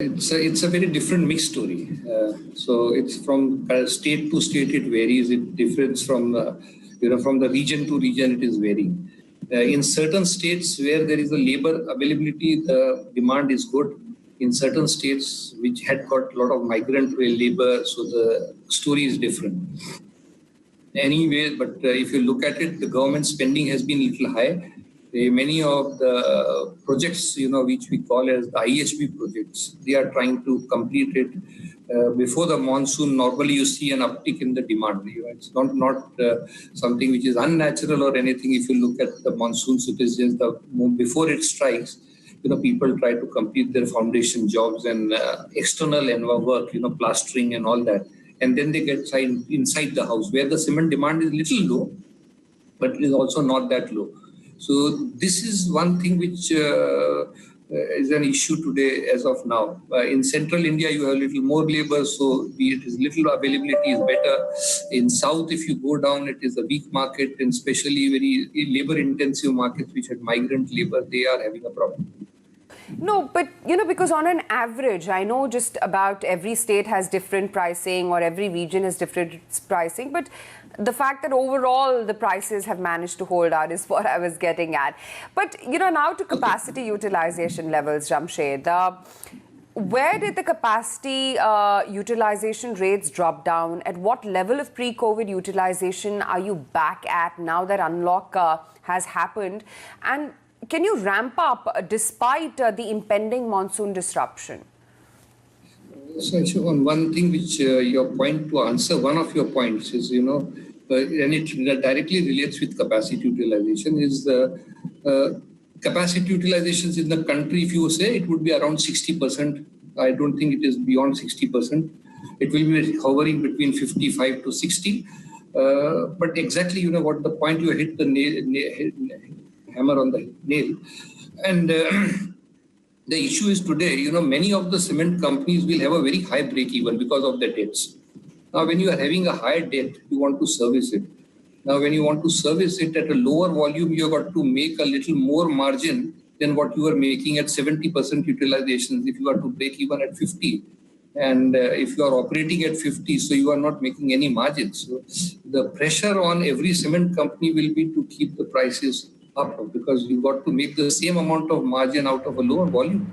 It's a very different mixed story. So it's from state to state it varies. It differs from from the region to region it is varying. In certain states where there is a labor availability, the demand is good. In certain states which had got a lot of migrant labor, so the story is different. Anyway, but if you look at it, the government spending has been a little high. Many of the projects, which we call as the IHB projects, they are trying to complete it before the monsoon. Normally, you see an uptick in the demand. It's not something which is unnatural or anything. If you look at the monsoon citizens, before it strikes, people try to complete their foundation jobs and external work, plastering and all that. And then they get inside the house where the cement demand is little low, but it is also not that low. So this is one thing which is an issue today as of now. In central India, you have a little more labor, so it is little availability is better. In south, if you go down, it is a weak market, and especially very labor-intensive markets which had migrant labor, they are having a problem. No, but, because on an average, I know just about every state has different pricing or every region has different pricing, but the fact that overall the prices have managed to hold out is what I was getting at. But, now to capacity utilization levels, Jamshed. Where did the capacity utilization rates drop down? At what level of pre-COVID utilization are you back at now that unlock has happened? And can you ramp up despite the impending monsoon disruption? So, on one thing which your point to answer, one of your points is, and it directly relates with capacity utilization, is the capacity utilizations in the country, if you say, it would be around 60%. I don't think it is beyond 60%. It will be hovering between 55 to 60. But exactly, what the point you hit the hammer on the nail. And the issue is today, many of the cement companies will have a very high break-even because of their debts. Now, when you are having a higher debt, you want to service it. Now, when you want to service it at a lower volume, you have got to make a little more margin than what you are making at 70% utilizations if you are to break even at 50. And if you are operating at 50, so you are not making any margins. So the pressure on every cement company will be to keep the prices up because you got to make the same amount of margin out of a lower volume.